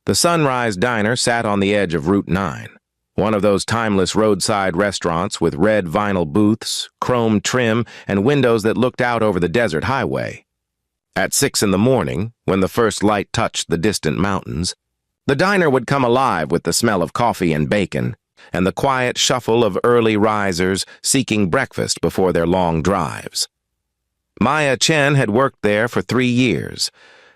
The Sunrise Diner sat on the edge of Route 9, one of those timeless roadside restaurants with red vinyl booths, chrome trim, and windows that looked out over the desert highway. At 6 in the morning, when the first light touched the distant mountains, the diner would come alive with the smell of coffee and bacon, and the quiet shuffle of early risers seeking breakfast before their long drives. Maya Chen had worked there for 3 years,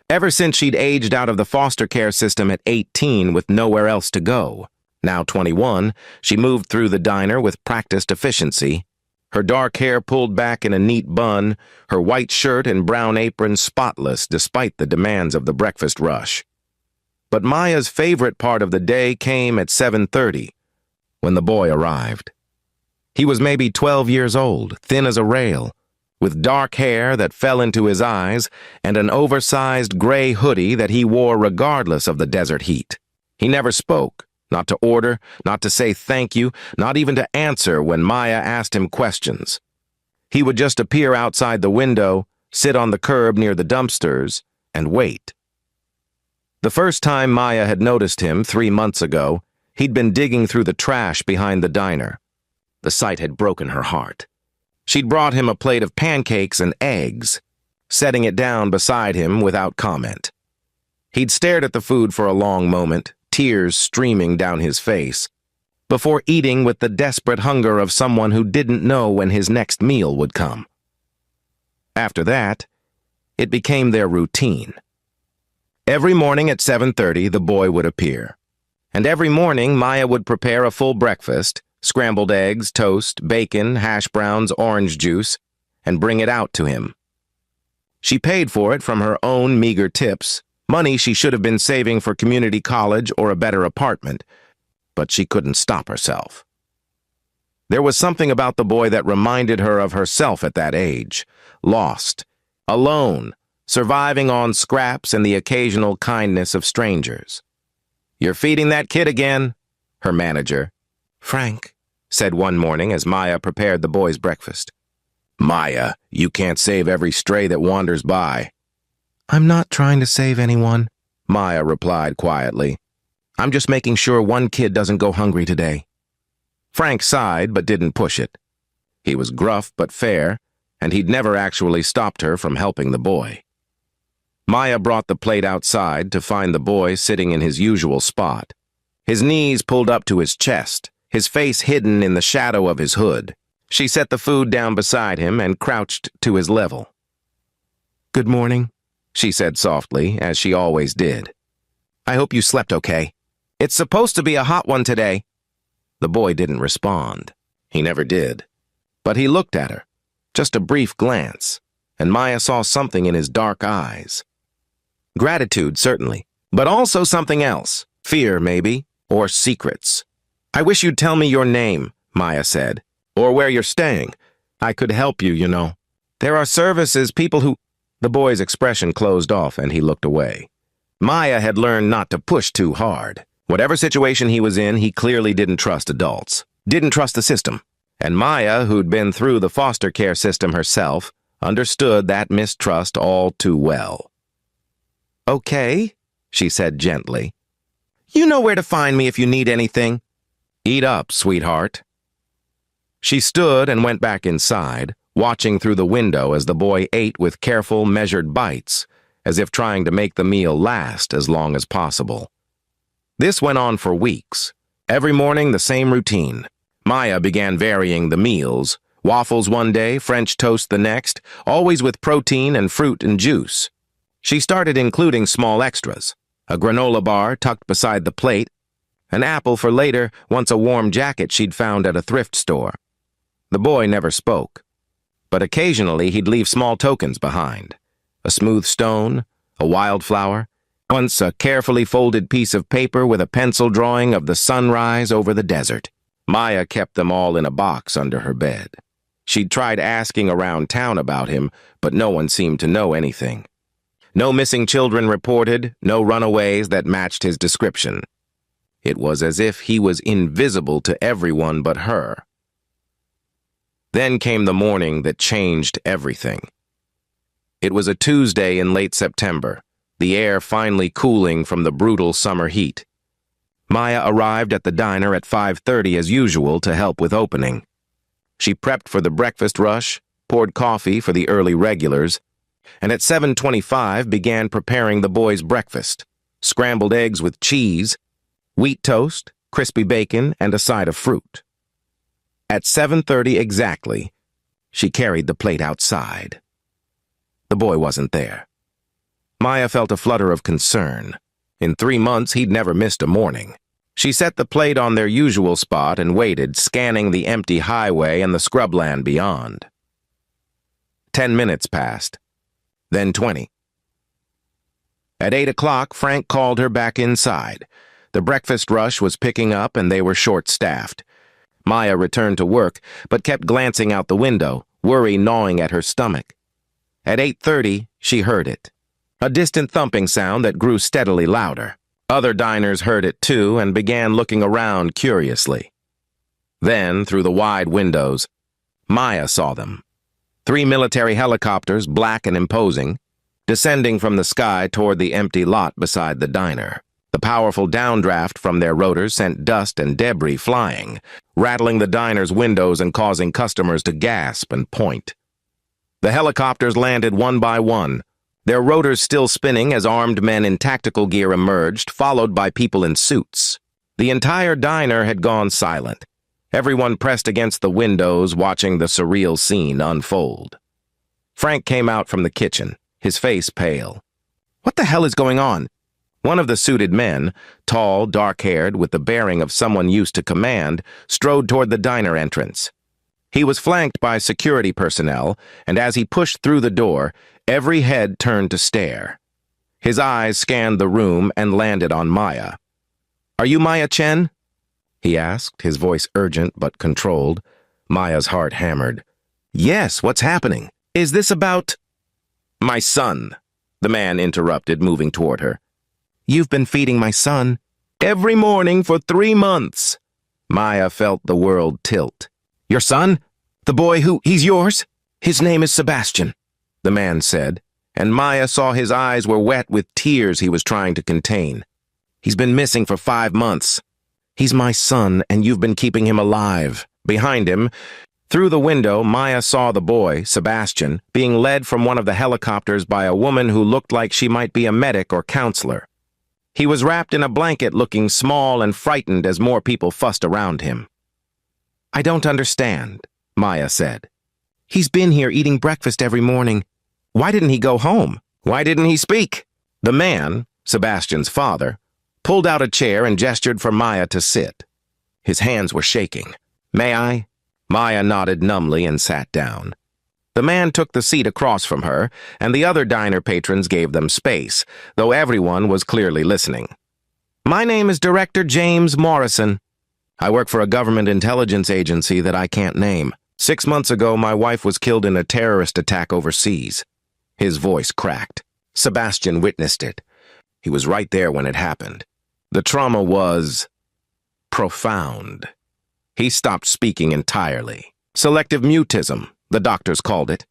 ever since she'd aged out of the foster care system at 18 with nowhere else to go. Now 21, she moved through the diner with practiced efficiency, her dark hair pulled back in a neat bun, her white shirt and brown apron spotless despite the demands of the breakfast rush. But Maya's favorite part of the day came at 7:30, when the boy arrived. He was maybe 12 years old, thin as a rail, with dark hair that fell into his eyes and an oversized gray hoodie that he wore regardless of the desert heat. He never spoke, not to order, not to say thank you, not even to answer when Maya asked him questions. He would just appear outside the window, sit on the curb near the dumpsters, and wait. The first time Maya had noticed him 3 months ago, he'd been digging through the trash behind the diner. The sight had broken her heart. She'd brought him a plate of pancakes and eggs, setting it down beside him without comment. He'd stared at the food for a long moment, tears streaming down his face, before eating with the desperate hunger of someone who didn't know when his next meal would come. After that, it became their routine. Every morning at 7:30, the boy would appear. And every morning, Maya would prepare a full breakfast, scrambled eggs, toast, bacon, hash browns, orange juice, and bring it out to him. She paid for it from her own meager tips, money she should have been saving for community college or a better apartment, but she couldn't stop herself. There was something about the boy that reminded her of herself at that age, lost, alone, surviving on scraps and the occasional kindness of strangers. "You're feeding that kid again?" her manager, Frank, said one morning as Maya prepared the boy's breakfast. "Maya, you can't save every stray that wanders by." "I'm not trying to save anyone," Maya replied quietly. "I'm just making sure one kid doesn't go hungry today." Frank sighed but didn't push it. He was gruff but fair, and he'd never actually stopped her from helping the boy. Maya brought the plate outside to find the boy sitting in his usual spot, his knees pulled up to his chest, his face hidden in the shadow of his hood. She set the food down beside him and crouched to his level. "Good morning," she said softly, as she always did. "I hope you slept okay. It's supposed to be a hot one today." The boy didn't respond. He never did. But he looked at her, just a brief glance, and Maya saw something in his dark eyes. Gratitude, certainly, but also something else. Fear, maybe, or secrets. "I wish you'd tell me your name," Maya said, "or where you're staying. I could help you, you know. There are services, people who—" The boy's expression closed off and he looked away. Maya had learned not to push too hard. Whatever situation he was in, he clearly didn't trust adults, didn't trust the system. And Maya, who'd been through the foster care system herself, understood that mistrust all too well. "Okay," she said gently. "You know where to find me if you need anything." "Eat up, sweetheart." She stood and went back inside, watching through the window as the boy ate with careful, measured bites, as if trying to make the meal last as long as possible. This went on for weeks. Every morning, the same routine. Maya began varying the meals, waffles one day, French toast the next, always with protein and fruit and juice. She started including small extras, a granola bar tucked beside the plate, an apple for later, once a warm jacket she'd found at a thrift store. The boy never spoke, but occasionally he'd leave small tokens behind. A smooth stone, a wildflower, once a carefully folded piece of paper with a pencil drawing of the sunrise over the desert. Maya kept them all in a box under her bed. She'd tried asking around town about him, but no one seemed to know anything. No missing children reported, no runaways that matched his description. It was as if he was invisible to everyone but her. Then came the morning that changed everything. It was a Tuesday in late September, the air finally cooling from the brutal summer heat. Maya arrived at the diner at 5:30 as usual to help with opening. She prepped for the breakfast rush, poured coffee for the early regulars, and at 7:25 began preparing the boys' breakfast: scrambled eggs with cheese, wheat toast, crispy bacon, and a side of fruit. At 7:30 exactly, she carried the plate outside. The boy wasn't there. Maya felt a flutter of concern. In 3 months, he'd never missed a morning. She set the plate on their usual spot and waited, scanning the empty highway and the scrubland beyond. 10 minutes passed, then 20. At 8 o'clock, Frank called her back inside. The breakfast rush was picking up and they were short-staffed. Maya returned to work, but kept glancing out the window, worry gnawing at her stomach. At 8:30, she heard it. A distant thumping sound that grew steadily louder. Other diners heard it too and began looking around curiously. Then, through the wide windows, Maya saw them. 3 military helicopters, black and imposing, descending from the sky toward the empty lot beside the diner. The powerful downdraft from their rotors sent dust and debris flying, rattling the diner's windows and causing customers to gasp and point. The helicopters landed one by one, their rotors still spinning as armed men in tactical gear emerged, followed by people in suits. The entire diner had gone silent, everyone pressed against the windows watching the surreal scene unfold. Frank came out from the kitchen, his face pale. "What the hell is going on?" One of the suited men, tall, dark-haired, with the bearing of someone used to command, strode toward the diner entrance. He was flanked by security personnel, and as he pushed through the door, every head turned to stare. His eyes scanned the room and landed on Maya. "Are you Maya Chen?" he asked, his voice urgent but controlled. Maya's heart hammered. "Yes, what's happening? Is this about—" "My son," the man interrupted, moving toward her. "You've been feeding my son every morning for 3 months." Maya felt the world tilt. "Your son? The boy he's yours? His name is Sebastian," the man said, and Maya saw his eyes were wet with tears he was trying to contain. "He's been missing for 5 months. He's my son, and you've been keeping him alive." Behind him, through the window, Maya saw the boy, Sebastian, being led from one of the helicopters by a woman who looked like she might be a medic or counselor. He was wrapped in a blanket, looking small and frightened as more people fussed around him. "I don't understand," Maya said. "He's been here eating breakfast every morning. Why didn't he go home? Why didn't he speak?" The man, Sebastian's father, pulled out a chair and gestured for Maya to sit. His hands were shaking. "May I?" Maya nodded numbly and sat down. The man took the seat across from her, and the other diner patrons gave them space, though everyone was clearly listening. "My name is Director James Morrison. I work for a government intelligence agency that I can't name. 6 months ago, my wife was killed in a terrorist attack overseas." His voice cracked. Sebastian witnessed it. He was right there when it happened. The trauma was profound. He stopped speaking entirely. Selective mutism, the doctors called it.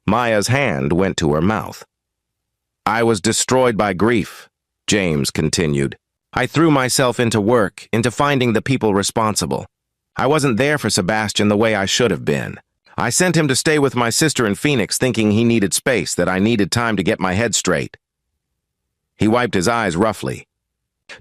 Maya's hand went to her mouth. "I was destroyed by grief," James continued. "I threw myself into work, into finding the people responsible. I wasn't there for Sebastian the way I should have been. I sent him to stay with my sister in Phoenix, thinking he needed space, that I needed time to get my head straight." He wiped his eyes roughly.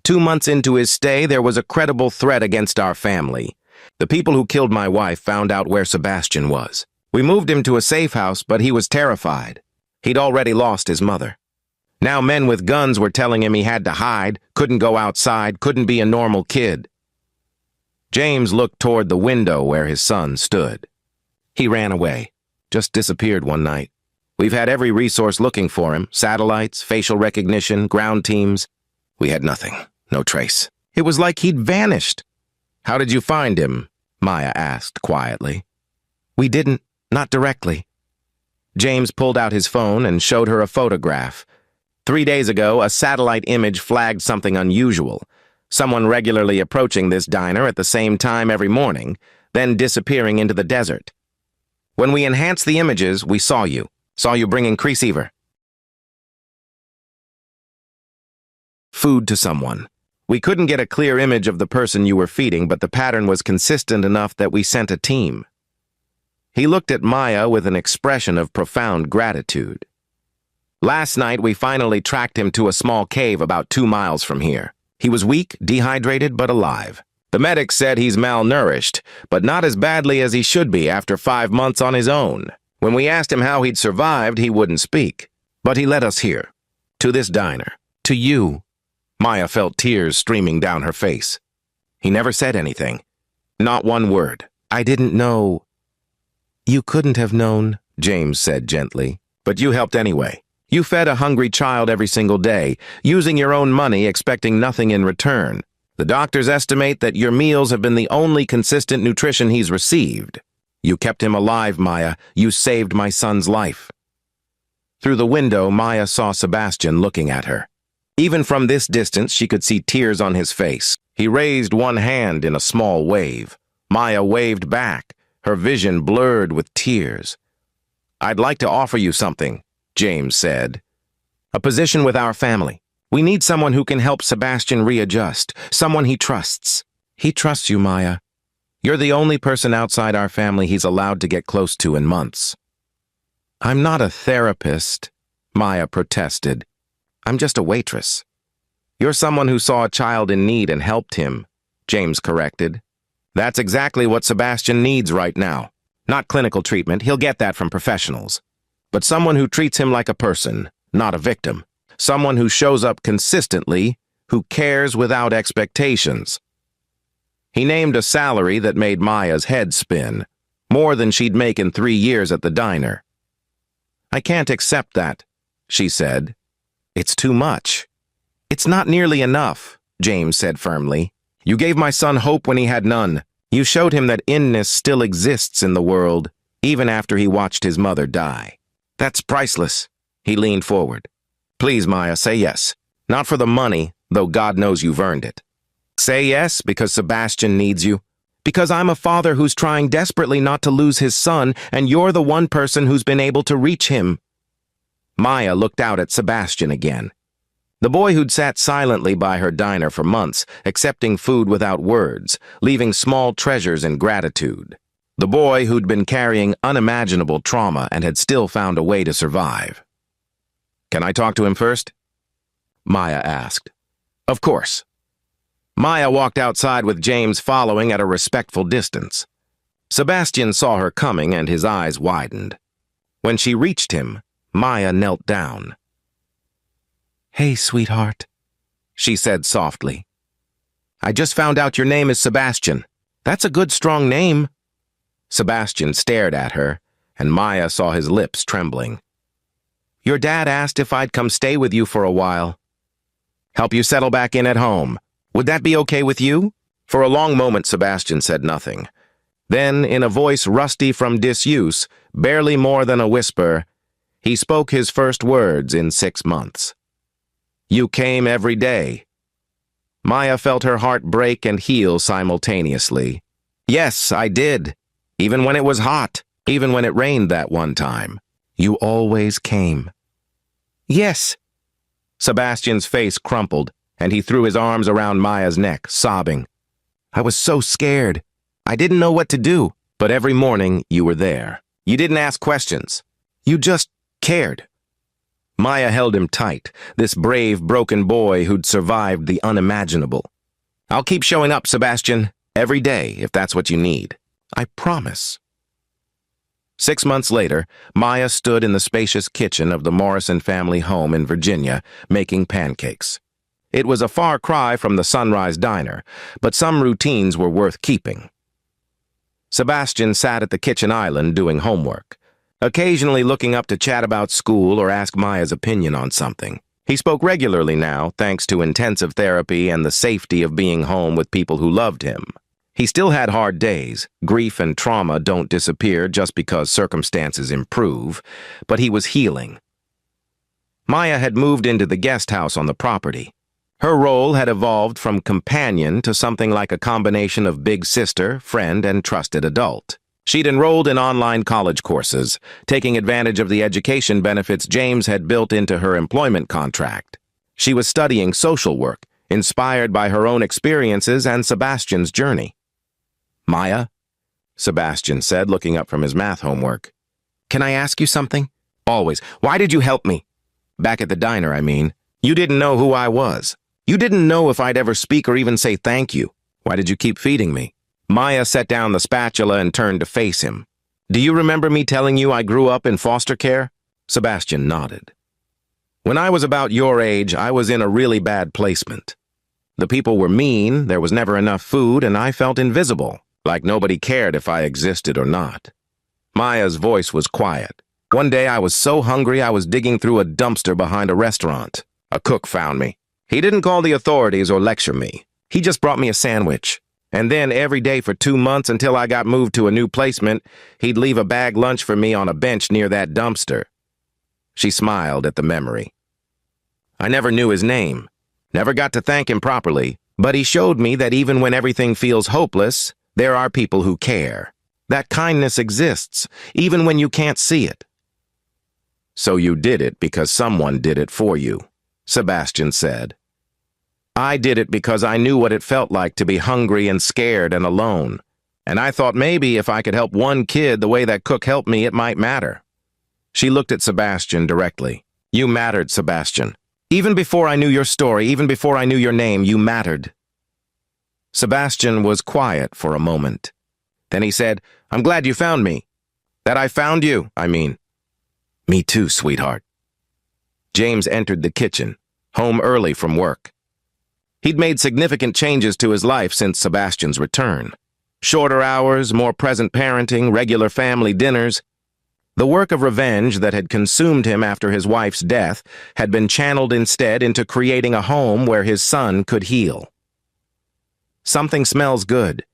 2 months into his stay, there was a credible threat against our family. The people who killed my wife found out where Sebastian was. We moved him to a safe house, but he was terrified. He'd already lost his mother. Now men with guns were telling him he had to hide, couldn't go outside, couldn't be a normal kid. James looked toward the window where his son stood. "He ran away, just disappeared one night. We've had every resource looking for him, satellites, facial recognition, ground teams. We had nothing, no trace. It was like he'd vanished." "How did you find him?" Maya asked quietly. "We didn't, not directly." James pulled out his phone and showed her a photograph. 3 days ago, a satellite image flagged something unusual. Someone regularly approaching this diner at the same time every morning, then disappearing into the desert. When we enhanced the images, we saw you bringing Creaseiver. Food to someone. We couldn't get a clear image of the person you were feeding, but the pattern was consistent enough that we sent a team. He looked at Maya with an expression of profound gratitude. Last night, we finally tracked him to a small cave about 2 miles from here. He was weak, dehydrated, but alive. The medics said he's malnourished, but not as badly as he should be after 5 months on his own. When we asked him how he'd survived, he wouldn't speak. But he led us here, to this diner, to you. Maya felt tears streaming down her face. He never said anything. Not one word. I didn't know. You couldn't have known, James said gently, but you helped anyway. You fed a hungry child every single day, using your own money, expecting nothing in return. The doctors estimate that your meals have been the only consistent nutrition he's received. You kept him alive, Maya. You saved my son's life. Through the window, Maya saw Sebastian looking at her. Even from this distance, she could see tears on his face. He raised one hand in a small wave. Maya waved back, her vision blurred with tears. I'd like to offer you something, James said. A position with our family. We need someone who can help Sebastian readjust, someone he trusts. He trusts you, Maya. You're the only person outside our family he's allowed to get close to in months. I'm not a therapist, Maya protested. I'm just a waitress. You're someone who saw a child in need and helped him, James corrected. That's exactly what Sebastian needs right now. Not clinical treatment, he'll get that from professionals. But someone who treats him like a person, not a victim. Someone who shows up consistently, who cares without expectations. He named a salary that made Maya's head spin, more than she'd make in 3 years at the diner. I can't accept that, she said. It's too much. It's not nearly enough, James said firmly. You gave my son hope when he had none. You showed him that inness still exists in the world, even after he watched his mother die. That's priceless. He leaned forward. Please, Maya, say yes. Not for the money, though God knows you've earned it. Say yes because Sebastian needs you. Because I'm a father who's trying desperately not to lose his son, and you're the one person who's been able to reach him. Maya looked out at Sebastian again. The boy who'd sat silently by her diner for months, accepting food without words, leaving small treasures in gratitude. The boy who'd been carrying unimaginable trauma and had still found a way to survive. Can I talk to him first? Maya asked. Of course. Maya walked outside with James following at a respectful distance. Sebastian saw her coming and his eyes widened. When she reached him, Maya knelt down. Hey, sweetheart, she said softly. I just found out your name is Sebastian. That's a good, strong name. Sebastian stared at her, and Maya saw his lips trembling. Your dad asked if I'd come stay with you for a while. Help you settle back in at home. Would that be okay with you? For a long moment, Sebastian said nothing. Then, in a voice rusty from disuse, barely more than a whisper, he spoke his first words in 6 months. You came every day. Maya felt her heart break and heal simultaneously. Yes, I did. Even when it was hot, even when it rained that one time. You always came. Yes. Sebastian's face crumpled, and he threw his arms around Maya's neck, sobbing. I was so scared. I didn't know what to do, but every morning you were there. You didn't ask questions. You just cared. Maya held him tight, this brave, broken boy who'd survived the unimaginable. I'll keep showing up, Sebastian, every day, if that's what you need. I promise. 6 months later, Maya stood in the spacious kitchen of the Morrison family home in Virginia, making pancakes. It was a far cry from the Sunrise Diner, but some routines were worth keeping. Sebastian sat at the kitchen island doing homework, occasionally looking up to chat about school or ask Maya's opinion on something. He spoke regularly now, thanks to intensive therapy and the safety of being home with people who loved him. He still had hard days. Grief and trauma don't disappear just because circumstances improve, but he was healing. Maya had moved into the guest house on the property. Her role had evolved from companion to something like a combination of big sister, friend, and trusted adult. She'd enrolled in online college courses, taking advantage of the education benefits James had built into her employment contract. She was studying social work, inspired by her own experiences and Sebastian's journey. "Maya," Sebastian said, looking up from his math homework. "Can I ask you something?" "Always. Why did you help me?" "Back at the diner, I mean. You didn't know who I was. You didn't know if I'd ever speak or even say thank you. Why did you keep feeding me?" Maya set down the spatula and turned to face him. "Do you remember me telling you I grew up in foster care?" Sebastian nodded. "When I was about your age, I was in a really bad placement. The people were mean, there was never enough food, and I felt invisible, like nobody cared if I existed or not." Maya's voice was quiet. "One day I was so hungry I was digging through a dumpster behind a restaurant. A cook found me. He didn't call the authorities or lecture me. He just brought me a sandwich. And then every day for 2 months until I got moved to a new placement, he'd leave a bag lunch for me on a bench near that dumpster." She smiled at the memory. "I never knew his name, never got to thank him properly, but he showed me that even when everything feels hopeless, there are people who care. That kindness exists, even when you can't see it." "So you did it because someone did it for you," Sebastian said. "I did it because I knew what it felt like to be hungry and scared and alone. And I thought maybe if I could help one kid the way that cook helped me, it might matter." She looked at Sebastian directly. "You mattered, Sebastian. Even before I knew your story, even before I knew your name, you mattered." Sebastian was quiet for a moment. Then he said, "I'm glad you found me. That I found you, I mean." "Me too, sweetheart." James entered the kitchen, home early from work. He'd made significant changes to his life since Sebastian's return. Shorter hours, more present parenting, regular family dinners. The work of revenge that had consumed him after his wife's death had been channeled instead into creating a home where his son could heal. "Something smells good,"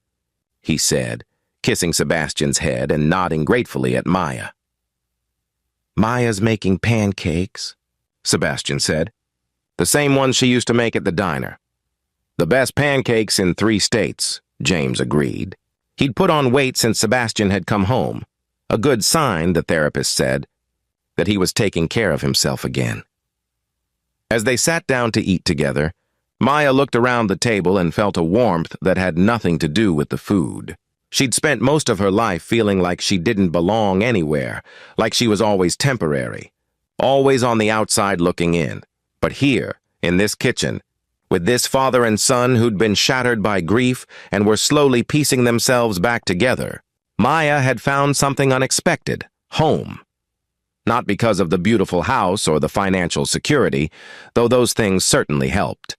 he said, kissing Sebastian's head and nodding gratefully at Maya. "Maya's making pancakes," Sebastian said. "The same ones she used to make at the diner." "The best pancakes in 3 states, James agreed. He'd put on weight since Sebastian had come home. A good sign, the therapist said, that he was taking care of himself again. As they sat down to eat together, Maya looked around the table and felt a warmth that had nothing to do with the food. She'd spent most of her life feeling like she didn't belong anywhere, like she was always temporary, always on the outside looking in. But here, in this kitchen, with this father and son who'd been shattered by grief and were slowly piecing themselves back together, Maya had found something unexpected: home. Not because of the beautiful house or the financial security, though those things certainly helped,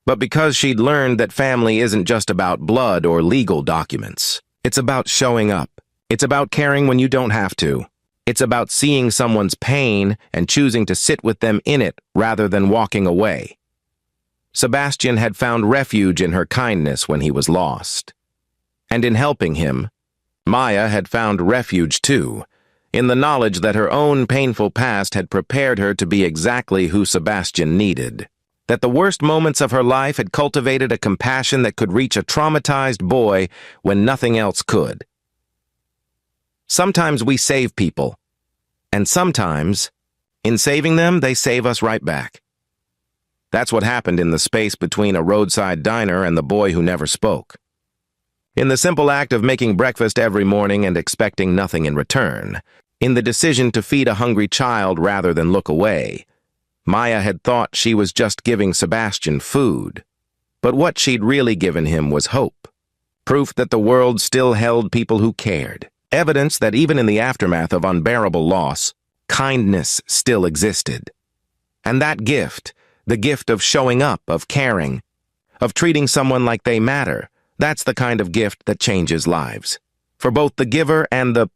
but because she'd learned that family isn't just about blood or legal documents. It's about showing up. It's about caring when you don't have to. It's about seeing someone's pain and choosing to sit with them in it rather than walking away. Sebastian had found refuge in her kindness when he was lost. And in helping him, Maya had found refuge too, in the knowledge that her own painful past had prepared her to be exactly who Sebastian needed. That the worst moments of her life had cultivated a compassion that could reach a traumatized boy when nothing else could. Sometimes we save people, and sometimes, in saving them, they save us right back. That's what happened in the space between a roadside diner and the boy who never spoke. In the simple act of making breakfast every morning and expecting nothing in return, in the decision to feed a hungry child rather than look away, Maya had thought she was just giving Sebastian food. But what she'd really given him was hope. Proof that the world still held people who cared. Evidence that even in the aftermath of unbearable loss, kindness still existed. And that gift, the gift of showing up, of caring, of treating someone like they matter, that's the kind of gift that changes lives. For both the giver and the